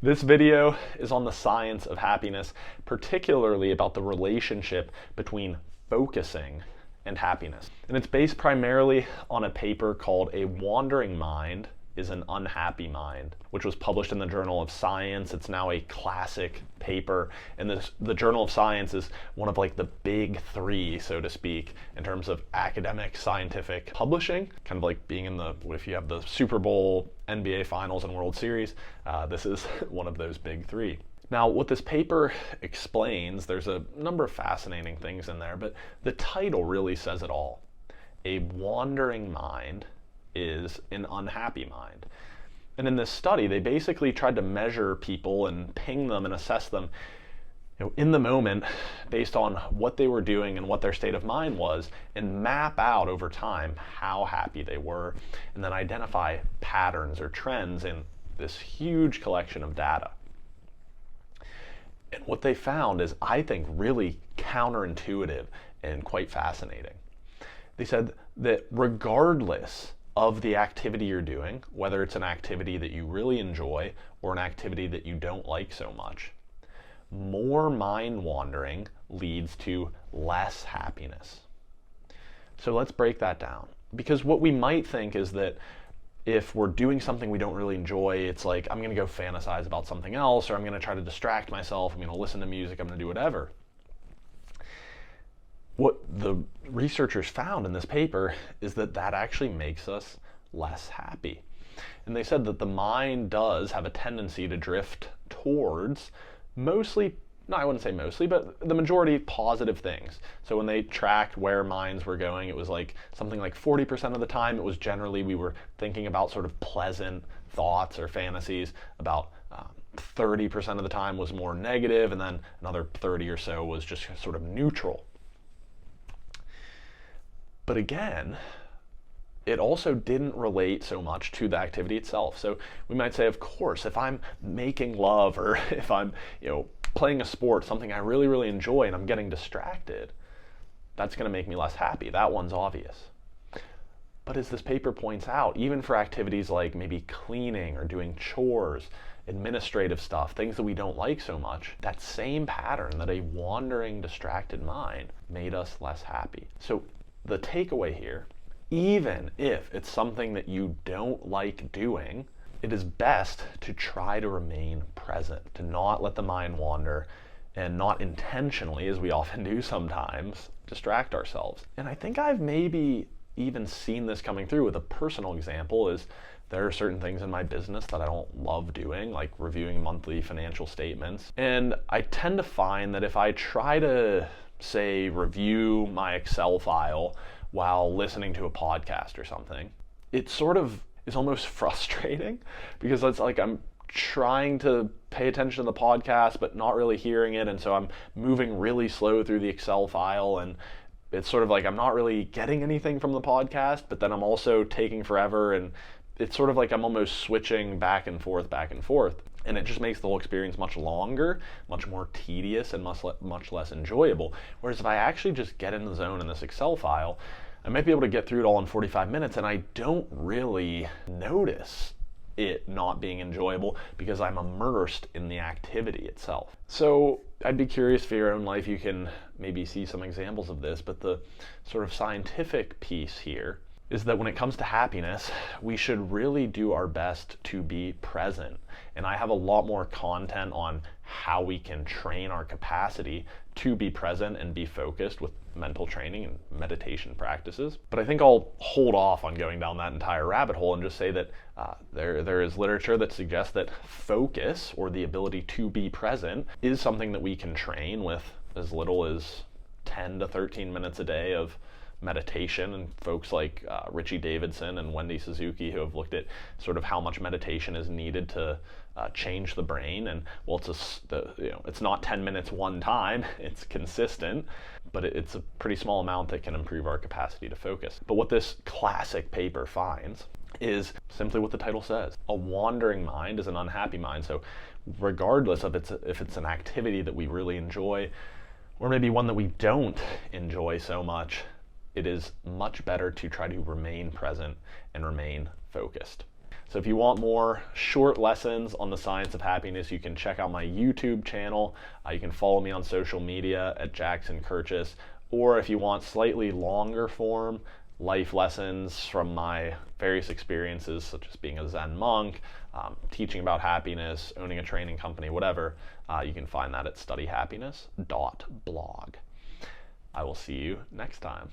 This video is on the science of happiness, particularly about the relationship between focusing and happiness. And it's based primarily on a paper called A Wandering Mind is an Unhappy Mind, which was published in the Journal of Science. It's now a classic paper, and the Journal of Science is one of like the big three, so to speak, in terms of academic scientific publishing, kind of like being in if you have the Super Bowl, NBA Finals, and World Series, this is one of those big three. Now, what this paper explains, there's a number of fascinating things in there, but the title really says it all. A wandering mind is an unhappy mind. And in this study, they basically tried to measure people and ping them and assess them, in the moment based on what they were doing and what their state of mind was, and map out over time how happy they were, and then identify patterns or trends in this huge collection of data. And what they found is, I think, really counterintuitive and quite fascinating. They said that regardless of the activity you're doing, whether it's an activity that you really enjoy or an activity that you don't like so much, more mind wandering leads to less happiness. So let's break that down. Because what we might think is that if we're doing something we don't really enjoy, it's like, I'm going to go fantasize about something else, or I'm going to try to distract myself, I'm going to listen to music, I'm going to do whatever. What the researchers found in this paper is that that actually makes us less happy. And they said that the mind does have a tendency to drift towards mostly, no, I wouldn't say mostly, but the majority positive things. So when they tracked where minds were going, it was like something like 40% of the time, it was generally we were thinking about sort of pleasant thoughts or fantasies. About 30% of the time was more negative, and then another 30 or so was just sort of neutral. But again, it also didn't relate so much to the activity itself. So we might say, of course, if I'm making love, or if I'm, playing a sport, something I really, really enjoy, and I'm getting distracted, that's going to make me less happy. That one's obvious. But as this paper points out, even for activities like maybe cleaning or doing chores, administrative stuff, things that we don't like so much, that same pattern, that a wandering, distracted mind, made us less happy. So the takeaway here, even if it's something that you don't like doing, it is best to try to remain present, to not let the mind wander, and not intentionally, as we often do sometimes, distract ourselves. And I think I've maybe even seen this coming through with a personal example. Is there are certain things in my business that I don't love doing, like reviewing monthly financial statements. And I tend to find that if I try to, say, review my Excel file while listening to a podcast or something, it sort of is almost frustrating, because it's like I'm trying to pay attention to the podcast but not really hearing it, and so I'm moving really slow through the Excel file, and it's sort of like I'm not really getting anything from the podcast, but then I'm also taking forever, and it's sort of like I'm almost switching back and forth, and it just makes the whole experience much longer, much more tedious, and much less enjoyable. Whereas if I actually just get in the zone in this Excel file, I might be able to get through it all in 45 minutes, and I don't really notice it not being enjoyable because I'm immersed in the activity itself. So I'd be curious for your own life, you can maybe see some examples of this, but the sort of scientific piece here is that when it comes to happiness, we should really do our best to be present. And I have a lot more content on how we can train our capacity to be present and be focused with mental training and meditation practices. But I think I'll hold off on going down that entire rabbit hole and just say that there is literature that suggests that focus, or the ability to be present, is something that we can train with as little as 10 to 13 minutes a day of meditation. And folks like Richie Davidson and Wendy Suzuki, who have looked at sort of how much meditation is needed to change the brain. And well, it's not 10 minutes one time, it's consistent, but it's a pretty small amount that can improve our capacity to focus. But what this classic paper finds is simply what the title says. A wandering mind is an unhappy mind. So regardless of if it's an activity that we really enjoy, or maybe one that we don't enjoy so much, it is much better to try to remain present and remain focused. So if you want more short lessons on the science of happiness, you can check out my YouTube channel. You can follow me on social media at Jackson Kirchis. Or if you want slightly longer form life lessons from my various experiences, such as being a Zen monk, teaching about happiness, owning a training company, whatever, you can find that at studyhappiness.blog. I will see you next time.